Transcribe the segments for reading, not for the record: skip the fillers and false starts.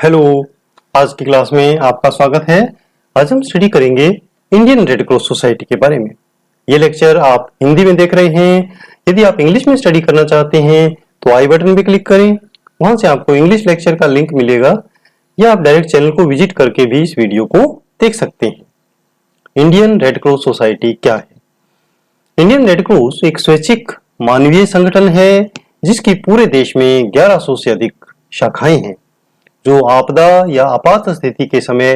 Hello. आज की class में आपका स्वागत है। आज हम स्टडी करेंगे इंडियन रेड क्रॉस सोसाइटी के बारे में। ये लेक्चर आप हिंदी में देख रहे हैं। यदि आप इंग्लिश में स्टडी करना चाहते हैं तो आई बटन पे क्लिक करें, वहां से आपको इंग्लिश लेक्चर का लिंक मिलेगा, या आप डायरेक्ट चैनल को विजिट करके भी इस वीडियो को देख सकते हैं। इंडियन रेड क्रॉस सोसाइटी क्या है? इंडियन रेड क्रॉस एक स्वैच्छिक मानवीय संगठन है जिसकी पूरे देश में 1100 से अधिक शाखाएं हैं, जो आपदा या आपात स्थिति के समय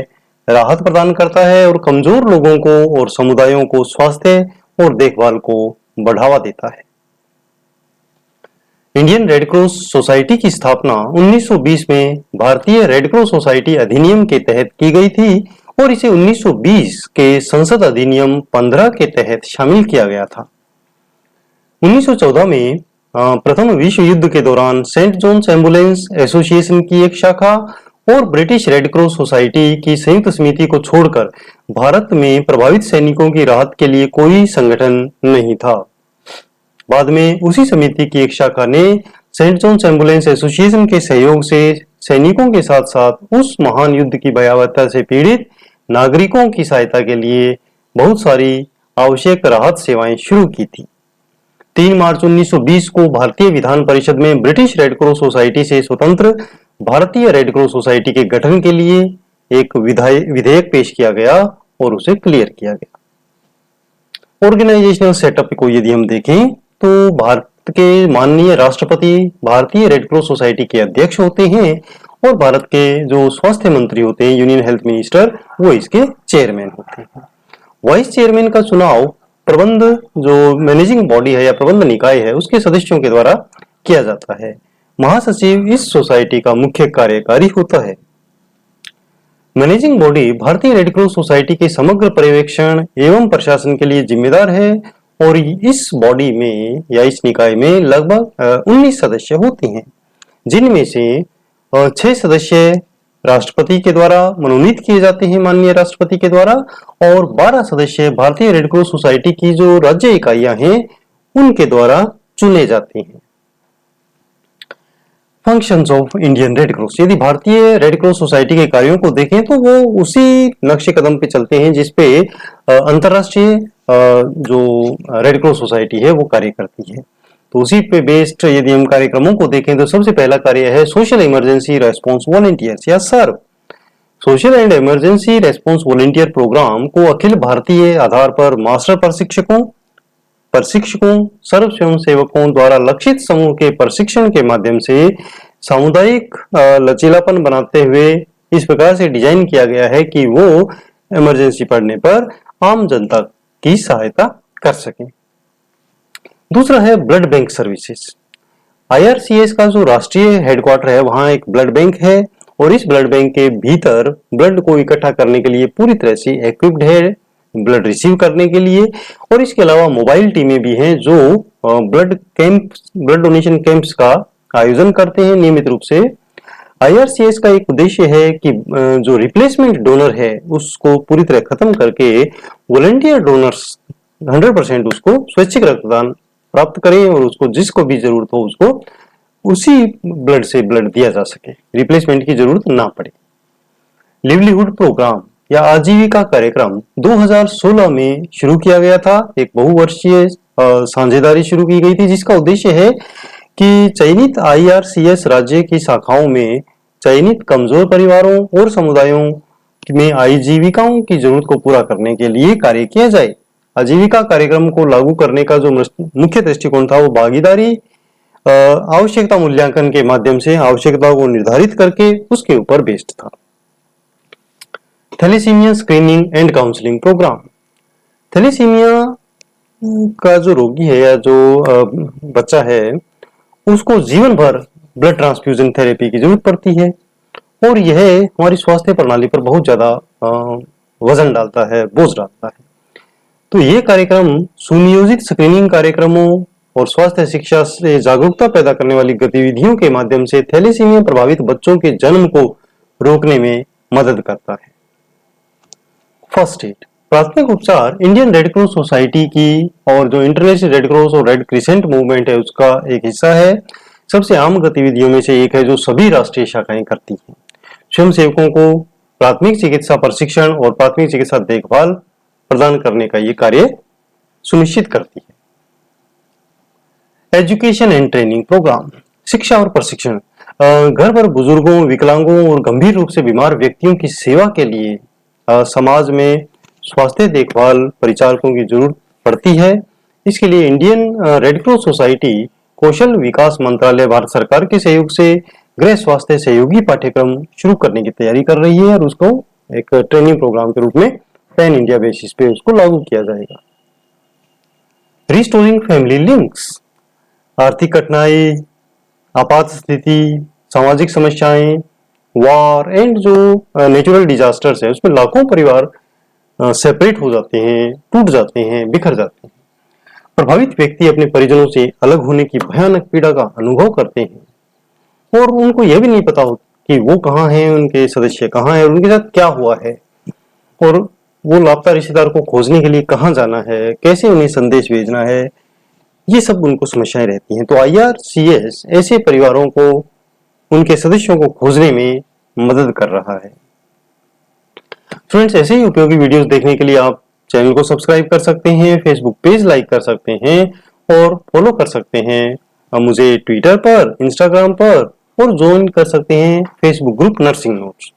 राहत प्रदान करता है और कमजोर लोगों को और समुदायों को स्वास्थ्य और देखभाल को बढ़ावा देता है। इंडियन रेड क्रॉस सोसाइटी की स्थापना 1920 में भारतीय रेड क्रॉस सोसाइटी अधिनियम के तहत की गई थी और इसे 1920 के संसद अधिनियम 15 के तहत शामिल किया गया था। 1914 में प्रथम विश्व युद्ध के दौरान सेंट जॉन्स एम्बुलेंस एसोसिएशन की एक शाखा और ब्रिटिश रेड क्रॉस सोसाइटी की संयुक्त समिति को छोड़कर भारत में प्रभावित सैनिकों की राहत के लिए कोई संगठन नहीं था। बाद में उसी समिति की एक शाखा ने सेंट जॉन्स एम्बुलेंस एसोसिएशन के सहयोग से सैनिकों के साथ साथ उस महान युद्ध की भयावहता से पीड़ित नागरिकों की सहायता के लिए बहुत सारी आवश्यक राहत सेवाएं शुरू की थी। 3 मार्च 1920 को भारतीय विधान परिषद में ब्रिटिश रेड क्रॉस सोसाइटी से स्वतंत्र भारतीय रेड क्रॉस सोसाइटी के गठन के लिए एक विधेयक पेश किया गया और उसे क्लियर किया गया। ऑर्गेनाइजेशनल सेटअप को यदि हम देखें तो भारत के माननीय राष्ट्रपति भारतीय रेड क्रॉस सोसाइटी के अध्यक्ष होते हैं और भारत के जो स्वास्थ्य मंत्री होते हैं, यूनियन हेल्थ मिनिस्टर, वो इसके चेयरमैन होते हैं। वाइस चेयरमैन का चुनाव प्रबंध जो मैनेजिंग बॉडी है या प्रबंध निकाय है उसके सदस्यों के द्वारा किया जाता है। महासचिव इस सोसाइटी का मुख्य कार्यकारी होता है। मैनेजिंग बॉडी भारतीय रेड क्रॉस सोसाइटी के समग्र पर्यवेक्षण एवं प्रशासन के लिए जिम्मेदार है और इस बॉडी में या इस निकाय में लगभग 19 सदस्य होते हैं, जिनमें से 6 सदस्य राष्ट्रपति के द्वारा मनोनीत किए जाते हैं, माननीय राष्ट्रपति के द्वारा, और 12 सदस्य भारतीय रेड क्रॉस सोसाइटी की जो राज्य इकाइयां हैं उनके द्वारा चुने जाते हैं। Functions of Indian red cross, यदि भारतीय रेड क्रॉस सोसाइटी के कार्यों को देखें तो वो उसी नक्शे कदम पे चलते हैं जिसपे अंतरराष्ट्रीय जो रेड क्रॉस सोसाइटी है वो कार्य करती है। तो उसी पे बेस्ड यदि हम कार्यक्रमों को देखें तो सबसे पहला कार्य है सोशल इमरजेंसी रेस्पॉन्स वॉलंटियर्स या SERV. Social and emergency response volunteer program को अखिल भारतीय आधार पर मास्टर प्रशिक्षकों सर्व स्वयं सेवकों द्वारा लक्षित समूह के प्रशिक्षण के माध्यम से सामुदायिक लचीलापन बनाते हुए इस प्रकार से डिजाइन किया गया है कि वो इमरजेंसी पड़ने पर आम जनता की सहायता कर सकें। दूसरा है ब्लड बैंक सर्विसेज। आईआरसीएस का जो राष्ट्रीय हेडक्वार्टर है वहां एक ब्लड बैंक है और इस ब्लड बैंक के भीतर ब्लड को इकट्ठा करने के लिए पूरी तरह से इक्विप्ड है ब्लड रिसीव करने के लिए, और इसके अलावा मोबाइल टीमें भी हैं जो ब्लड डोनेशन कैंप्स का आयोजन करते हैं नियमित रूप से। आईआरसीएस का एक उद्देश्य है कि जो रिप्लेसमेंट डोनर है उसको पूरी तरह खत्म करके वॉलंटियर डोनर्स 100% उसको स्वैच्छिक रक्तदान प्राप्त करें और उसको जिसको भी जरूरत हो उसको उसी ब्लड से ब्लड दिया जा सके, रिप्लेसमेंट की जरूरत ना पड़े। लिवलीहुड प्रोग्राम या आजीविका कार्यक्रम 2016 में शुरू किया गया था। एक बहुवर्षीय साझेदारी शुरू की गई थी जिसका उद्देश्य है कि चयनित आईआरसीएस राज्य की शाखाओं में चयनित कमजोर परिवारों और समुदायों में आजीविकाओं की जरूरत को पूरा करने के लिए कार्य किया जाए। आजीविका कार्यक्रम को लागू करने का जो मुख्य दृष्टिकोण था वो भागीदारी आवश्यकता मूल्यांकन के माध्यम से आवश्यकताओं को निर्धारित करके उसके ऊपर बेस्ड था। Thalassaemia screening and counselling programme. Thalassaemia का जो रोगी है या जो बच्चा है उसको जीवन भर ब्लड ट्रांसफ्यूजन थेरेपी की जरूरत पड़ती है और यह हमारी स्वास्थ्य प्रणाली पर बहुत ज्यादा वजन डालता है, बोझ डालता है। तो ये कार्यक्रम सुनियोजित स्क्रीनिंग कार्यक्रमों और स्वास्थ्य शिक्षा से जागरूकता पैदा करने वाली गतिविधियों के माध्यम से थैलेसीमिया प्रभावित बच्चों के जन्म को रोकने में मदद करता है। फर्स्ट एड, प्राथमिक उपचार इंडियन रेड क्रॉस सोसाइटी की और जो इंटरनेशनल रेड क्रॉस और रेड क्रिसेंट मूवमेंट है उसका एक हिस्सा है। सबसे आम गतिविधियों में से एक है जो सभी राष्ट्रीय शाखाएं करती हैं। स्वयंसेवकों को प्राथमिक चिकित्सा प्रशिक्षण और प्राथमिक चिकित्सा देखभाल प्रदान करने का ये कार्य सुनिश्चित करती है। एजुकेशन एंड ट्रेनिंग प्रोग्राम, शिक्षा और प्रशिक्षण घर पर बुजुर्गों, विकलांगों और गंभीर रूप से बीमार व्यक्तियों की सेवा के लिए समाज में स्वास्थ्य देखभाल परिचारकों की जरूरत पड़ती है। इसके लिए इंडियन रेड क्रॉस सोसाइटी कौशल विकास मंत्रालय भारत सरकार के सहयोग से गृह स्वास्थ्य सहयोगी पाठ्यक्रम शुरू करने की तैयारी कर रही है और उसको एक ट्रेनिंग प्रोग्राम के रूप में पैन इंडिया बेसिस पे उसको लागू किया जाएगा। रिस्टोरिंग फैमिली लिंक्स, आर्थिक कठिनाई, आपात स्थिति, सामाजिक समस्याएं, वार एंड जो नेचुरल डिजास्टर्स है उसमें लाखों परिवार सेपरेट हो जाते हैं, टूट जाते हैं, बिखर जाते हैं। प्रभावित व्यक्ति अपने परिजनों से अलग होने की भयानक पीड़ा का अनुभव करते हैं और उनको यह भी नहीं पता कि वो कहाँ हैं, उनके सदस्य कहाँ हैं और उनके साथ क्या हुआ है और वो लापता रिश्तेदार को खोजने के लिए कहाँ जाना है, कैसे उन्हें संदेश भेजना है, ये सब उनको समस्याएं रहती हैं। तो IRCS ऐसे परिवारों को, उनके सदस्यों को खोजने में मदद कर रहा है। फ्रेंड्स, ऐसे ही उपयोगी वीडियोस देखने के लिए आप चैनल को सब्सक्राइब कर सकते हैं, फेसबुक पेज लाइक कर सकते हैं और फॉलो कर सकते हैं मुझे ट्विटर पर, इंस्टाग्राम पर और ज्वाइन कर सकते हैं फेसबुक ग्रुप नर्सिंग नोट्स।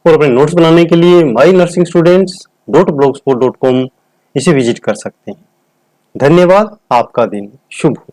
और अपने नोट्स बनाने के लिए mynursingstudents.blogspot.com इसे विजिट कर सकते हैं। धन्यवाद। आपका दिन शुभ हो।